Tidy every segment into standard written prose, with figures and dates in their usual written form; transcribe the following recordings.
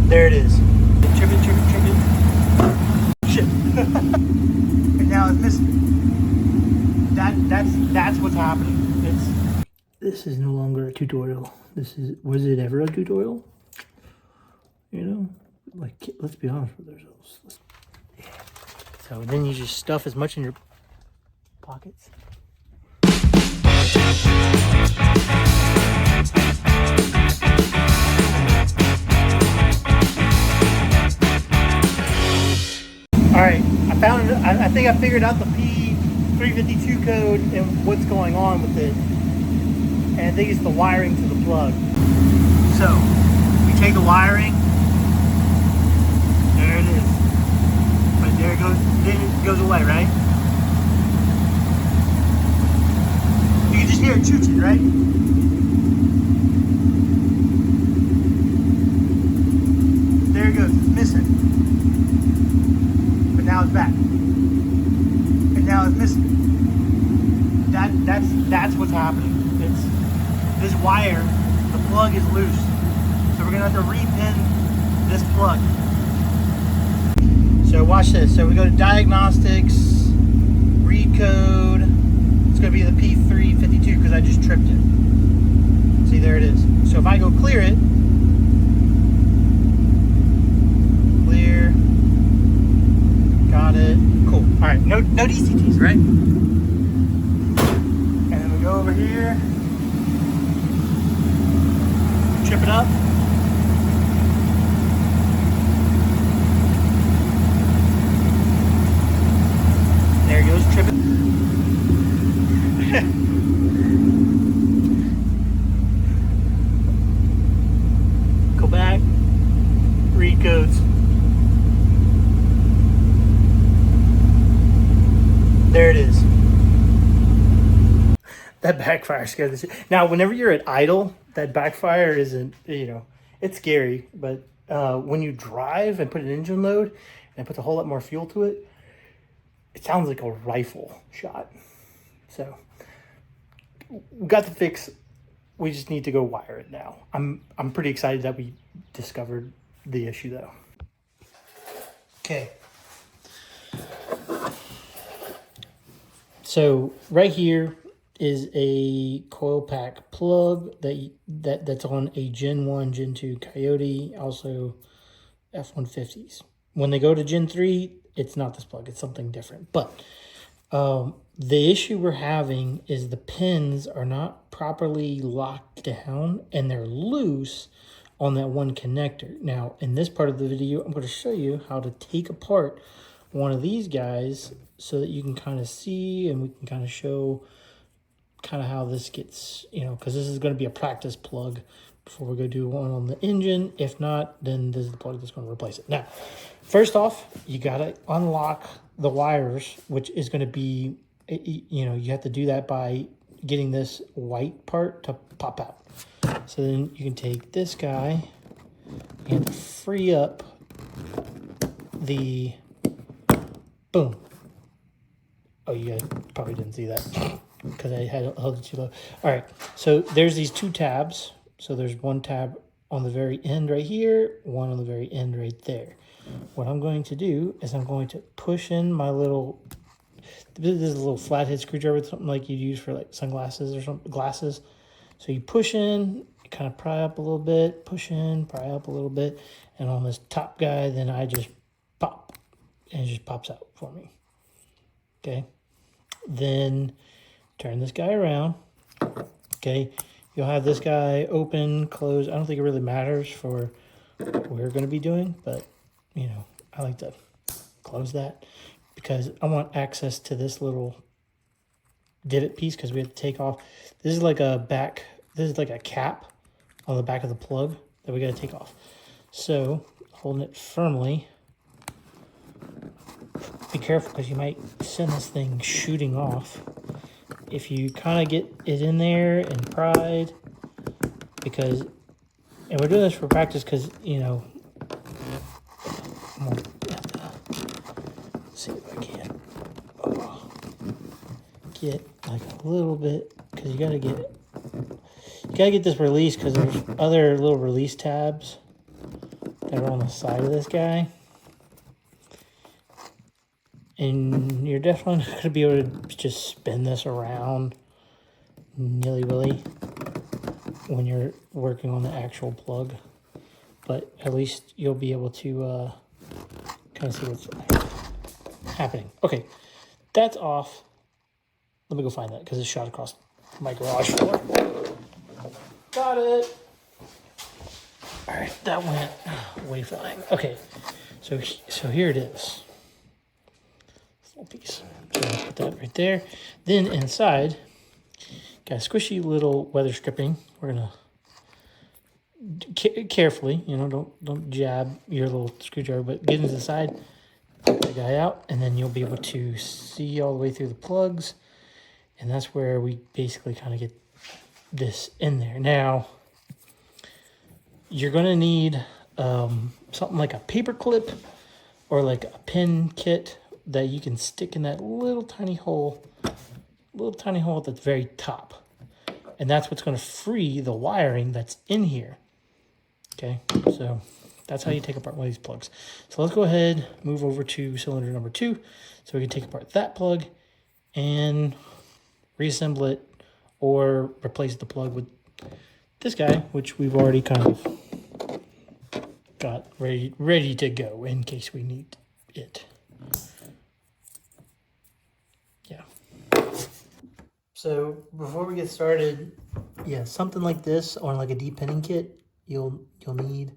There it is. Trip it. Shit. And now it's missing. That's what's happening. This is no longer a tutorial. Was it ever a tutorial? You know, like, let's be honest with ourselves. Yeah. So then you just stuff as much in your pockets. All right, I think I figured out the P0352 code and what's going on with it. And I think it's the wiring to the plug. So, we take the wiring. There it is. But there it goes, then it goes away, right? You can just hear it chooching, right? There it goes, it's missing. But now it's back. And now it's missing. That's what's happening. It's this wire, the plug is loose. So we're gonna have to repin this plug. So watch this. So we go to diagnostics, read code. It's gonna be the P0352 because I just tripped it. See, there it is. So if I go clear it, clear, got it, cool. All right, no DCTs, right? And then we go over here, trip it up. There it goes, trip it. Go back, read codes. There it is. That backfire scared the shit. Now, whenever you're at idle, that backfire isn't, it's scary. But when you drive and put an engine load and put a whole lot more fuel to it, it sounds like a rifle shot. So, we got the fix. We just need to go wire it now. I'm pretty excited that we discovered the issue, though. Okay. So right here is a coil pack plug that's on a Gen 1, Gen 2 Coyote, also F-150s. When they go to Gen 3, it's not this plug, it's something different. But the issue we're having is the pins are not properly locked down and they're loose on that one connector. Now, in this part of the video, I'm going to show you how to take apart one of these guys so that you can kind of see and we can kind of show kind of how this gets, because this is going to be a practice plug before we go do one on the engine. If not, then this is the plug that's going to replace it. Now, first off, you got to unlock the wires, which is going to be, you have to do that by getting this white part to pop out. So then you can take this guy and free up the, boom. Oh, you guys probably didn't see that because I had held it too low. All right, so there's these two tabs. So there's one tab on the very end right here, one on the very end right there. What I'm going to do is I'm going to push in my little, this is a little flathead screwdriver, something like you use for like sunglasses or something, glasses. So you push in, you kind of pry up a little bit, push in, pry up a little bit, and on this top guy, then I just pop, and it just pops out for me. Okay, then turn this guy around. Okay, you'll have this guy open, close. I don't think it really matters for what we're going to be doing, but I like to close that because I want access to this little divot piece because we have to take off. This is like a cap on the back of the plug that we got to take off. So holding it firmly. Be careful because you might send this thing shooting off. If you kind of get it in there and pried, and we're doing this for practice because, I'm going to have to see if I can get like a little bit, because you got to get this release because there's other little release tabs that are on the side of this guy. And you're definitely not going to be able to just spin this around nilly-willy when you're working on the actual plug. But at least you'll be able to kind of see what's happening. Okay, that's off. Let me go find that because it's shot across my garage floor. Got it. All right, that went way flying. Okay, so here it is. Little piece. So put that right there. Then inside, got a squishy little weather stripping. We're gonna carefully, you know, don't jab your little screwdriver, but get into the side, put the guy out, and then you'll be able to see all the way through the plugs. And that's where we basically kind of get this in there. Now, you're gonna need something like a paper clip or like a pin kit that you can stick in that little tiny hole at the very top. And that's what's going to free the wiring that's in here. Okay, so that's how you take apart one of these plugs. So let's go ahead, move over to cylinder number 2 so we can take apart that plug and reassemble it or replace the plug with this guy, which we've already kind of got ready to go in case we need it. Yeah. So before we get started, yeah, something like this or like a depinning kit, you'll need.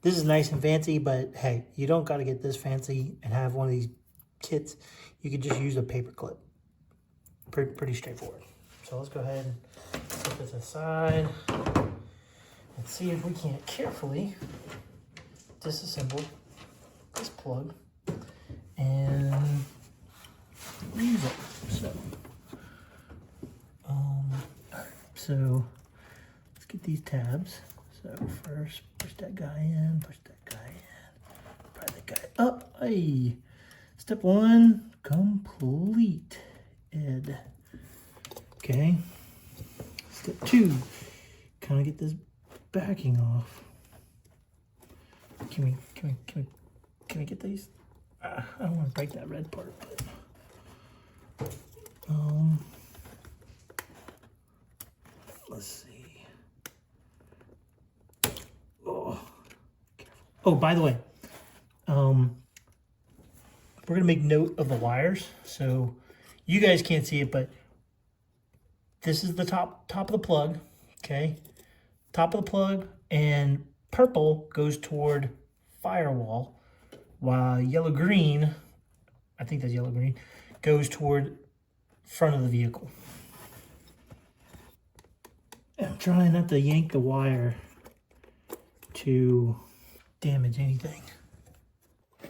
This is nice and fancy, but hey, you don't got to get this fancy and have one of these kits. You could just use a paper clip. Pretty straightforward. So let's go ahead and put this aside and see if we can't carefully disassemble this plug and reuse it. So let's get these tabs. So first, push that guy in, pry that guy up. Hey, step 1 completed. Okay. Step 2, kind of get this backing off. Can we get these? I don't want to break that red part. But, let's see. Oh, by the way, we're gonna make note of the wires. So you guys can't see it, but this is the top of the plug. Okay, top of the plug, and purple goes toward firewall, while yellow-green, I think that's yellow-green, goes toward front of the vehicle. And I'm trying not to yank the wire to damage anything.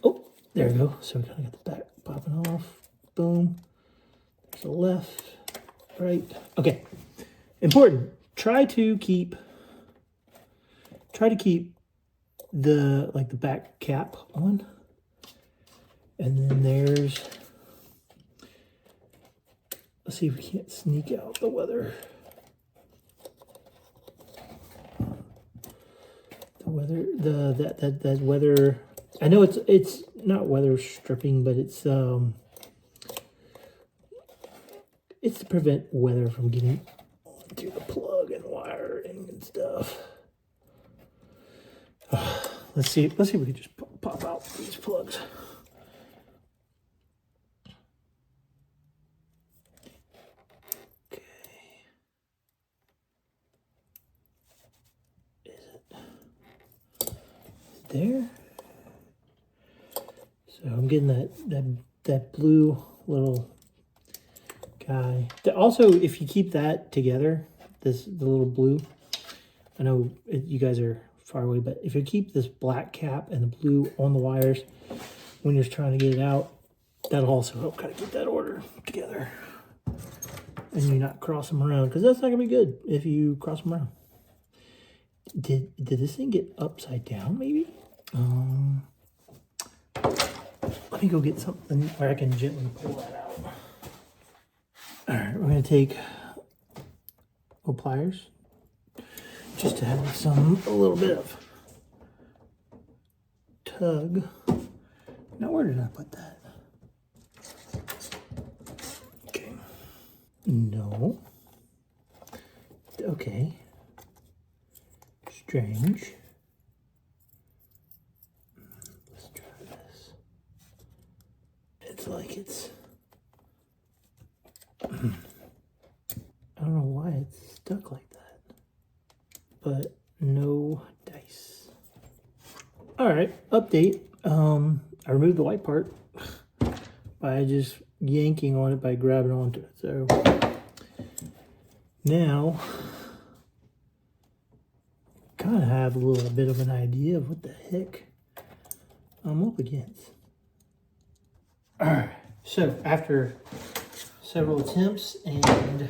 Oh, there we go. So we kind of got the back popping off. Boom. There's the left, right. Okay. Important. Try to keep the the back cap on. And then there's, let's see if we can't sneak out the weather. That weather. I know it's not weather stripping, but it's to prevent weather from getting through the plug and wiring and stuff. Let's see if we can just pop out these plugs. Okay. Is it there? So I'm getting that blue little guy. Also, if you keep that together, the little blue, I know you guys are far away, but if you keep this black cap and the blue on the wires when you're trying to get it out, that'll also help kind of get that order together. And you not cross them around, because that's not gonna be good if you cross them around. Did this thing get upside down maybe? Let me go get something where I can gently pull that out. All right, we're gonna take pliers just to have a little bit of tug. Now where did I put that? Okay. No. Okay. Strange. Let's try this. It's like it's... I don't know why it's stuck like that. But no dice. Alright, update. I removed the white part by just yanking on it by grabbing onto it. So now kind of have a little bit of an idea of what the heck I'm up against. Alright, so after several attempts and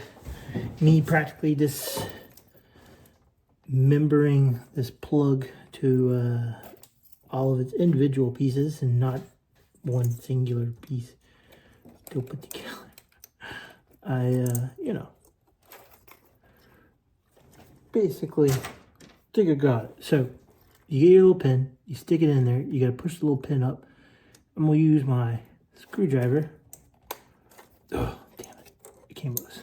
me practically dismembering this plug to all of its individual pieces and not one singular piece to put together, I, you know, basically think I got it. So you get your little pin, you stick it in there, you gotta push the little pin up. I'm gonna use my screwdriver. Oh, damn it, it came loose.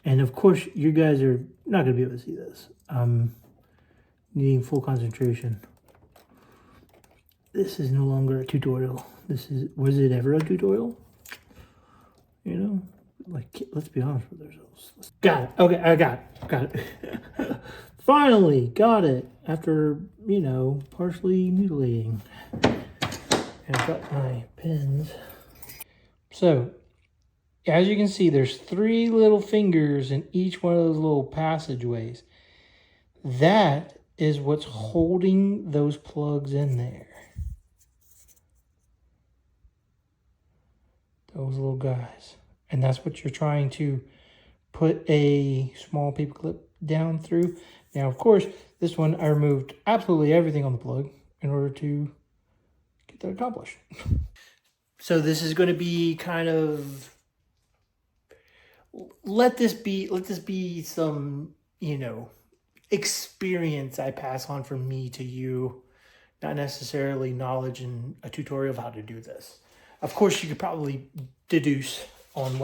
And of course, you guys are not gonna be able to see this. I'm needing full concentration. This is no longer a tutorial. Was it ever a tutorial? You know, like, let's be honest with ourselves. Got it. Okay, I got it. Finally got it after, you know, partially mutilating. And I've got my pins. So, as you can see, there's 3 little fingers in each one of those little passageways. That is what's holding those plugs in there. Those little guys. And that's what you're trying to put a small paper clip down through. Now, of course, this one I removed absolutely everything on the plug in order to get that accomplished. So this is going to be kind of, let this be some, you know, experience I pass on from me to you, not necessarily knowledge and a tutorial of how to do this. Of course, you could probably deduce on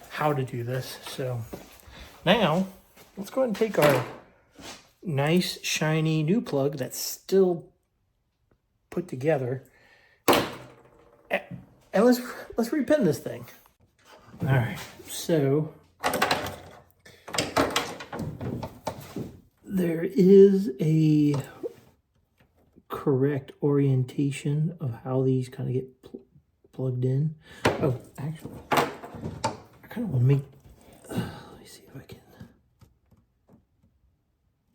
how to do this. So now let's go ahead and take our nice shiny new plug that's still put together, and let's repin this thing. All right, so there is a correct orientation of how these kind of get plugged in. Oh, actually, I kind of want to make, let me see if I can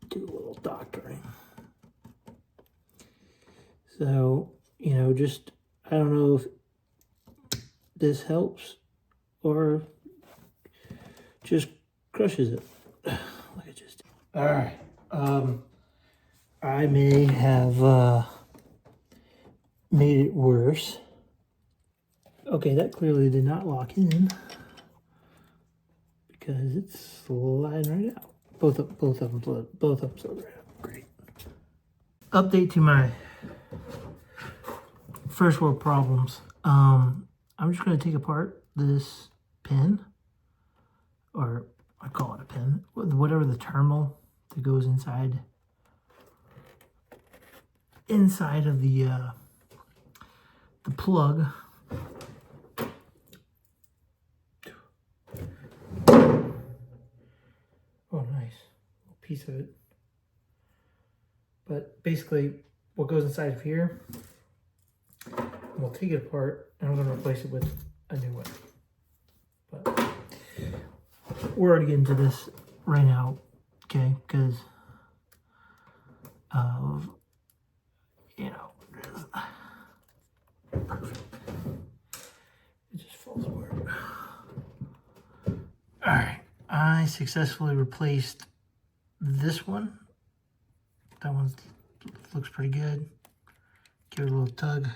do a little doctoring. So, you know, just, I don't know if this helps or just crushes it like I just did. All right. I may have made it worse. Okay, that clearly did not lock in because it's sliding right out. Both of them slid right out. Great. Update to my first world problems. I'm just going to take apart this pin, or I call it a pin, whatever the terminal that goes inside of the plug. Oh, nice. A piece of it. But basically, what goes inside of here, we'll take it apart and I'm going to replace it with a new one. But we're already getting to this right now, okay? Because of, you know, perfect. It just falls apart. All right, I successfully replaced this one. That one looks pretty good. Give it a little tug.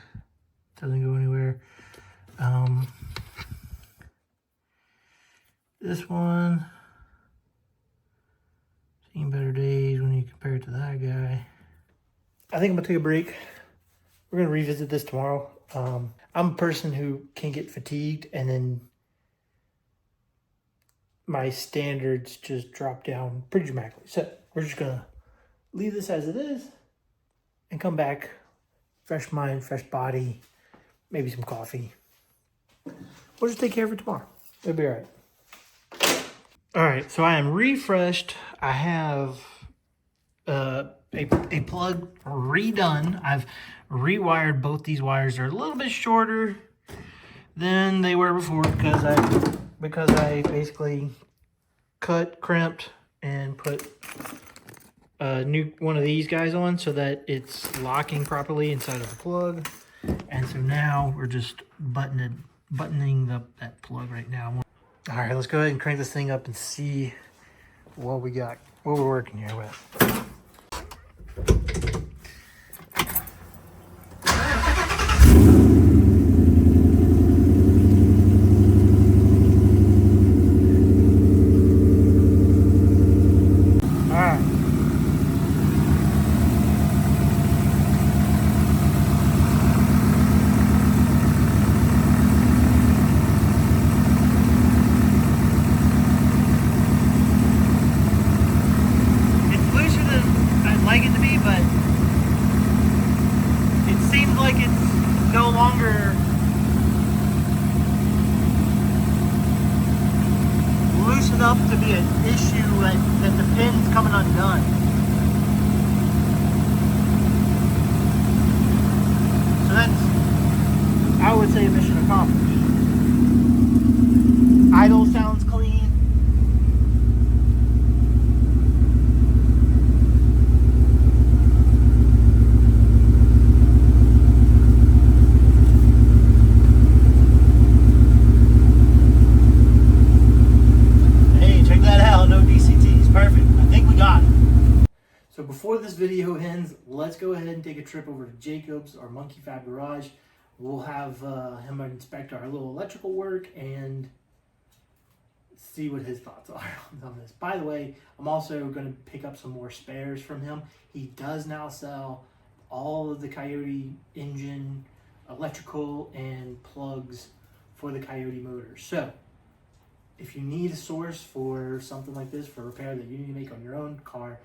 Doesn't go anywhere. This one, seen better days when you compare it to that guy. I think I'm gonna take a break. We're gonna revisit this tomorrow. I'm a person who can get fatigued, and then my standards just drop down pretty dramatically. So we're just gonna leave this as it is and come back, fresh mind, fresh body, maybe some coffee. We'll just take care of it tomorrow. It'll be all right. All right, so I am refreshed. I have a plug redone. I've rewired both these wires. They're a little bit shorter than they were before because I basically cut, crimped, and put a new one of these guys on so that it's locking properly inside of the plug. And so now we're just buttoning that plug right now. All right, let's go ahead and crank this thing up and see what we got, what we're working here with. Enough to be an issue that the pin's coming undone. So that's, I would say, mission accomplished. Idle sounds clean. Before this video ends, let's go ahead and take a trip over to Jacob's, our Monkey Fab Garage. We'll have him inspect our little electrical work and see what his thoughts are on this. By the way, I'm also going to pick up some more spares from him. He does now sell all of the Coyote engine, electrical, and plugs for the Coyote motors. So if you need a source for something like this, for repair that you need to make on your own car,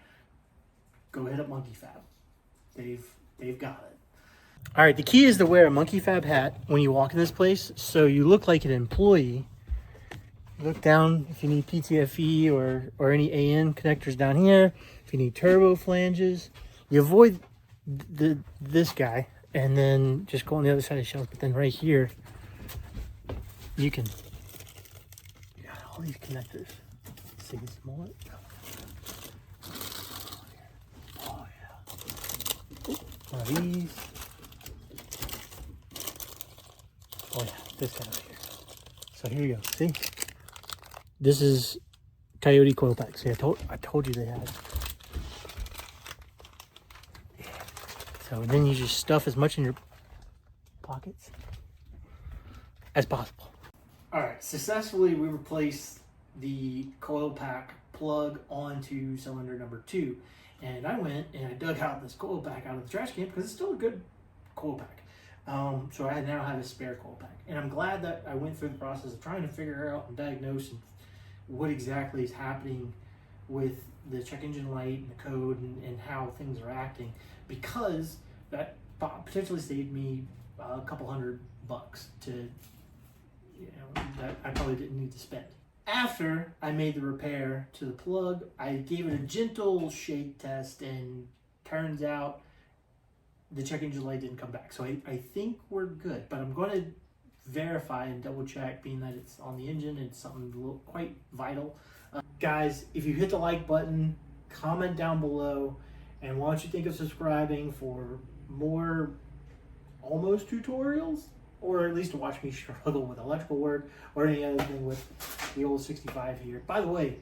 go hit up Monkey Fab. They've got it. All right, the key is to wear a Monkey Fab hat when you walk in this place, so you look like an employee. Look down if you need PTFE or any AN connectors down here. If you need turbo flanges, you avoid this guy, and then just go on the other side of the shelf. But then right here, you got all these connectors. See this mullet? One of these. Oh yeah, this guy right here. So here you go. See, this is Coyote coil pack. See, I told you they had. Yeah. So then you just stuff as much in your pockets as possible. All right, successfully we replaced the coil pack plug onto cylinder number 2. And I went and I dug out this coil pack out of the trash can because it's still a good coil pack. So I now have a spare coil pack. And I'm glad that I went through the process of trying to figure out and diagnose what exactly is happening with the check engine light and the code and how things are acting, because that potentially saved me a couple $100 to, that I probably didn't need to spend. After I made the repair to the plug, I gave it a gentle shake test, and turns out the check engine light didn't come back. So I think we're good, but I'm going to verify and double check, being that it's on the engine. It's something quite vital. Guys, if you hit the like button, comment down below, and why don't you think of subscribing for more almost tutorials? Or at least to watch me struggle with electrical work or any other thing with the old 65 here. By the way,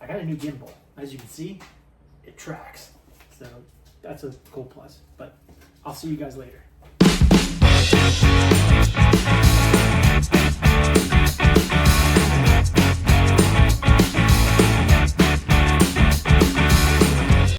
I got a new gimbal. As you can see, it tracks. So that's a cool plus. But I'll see you guys later.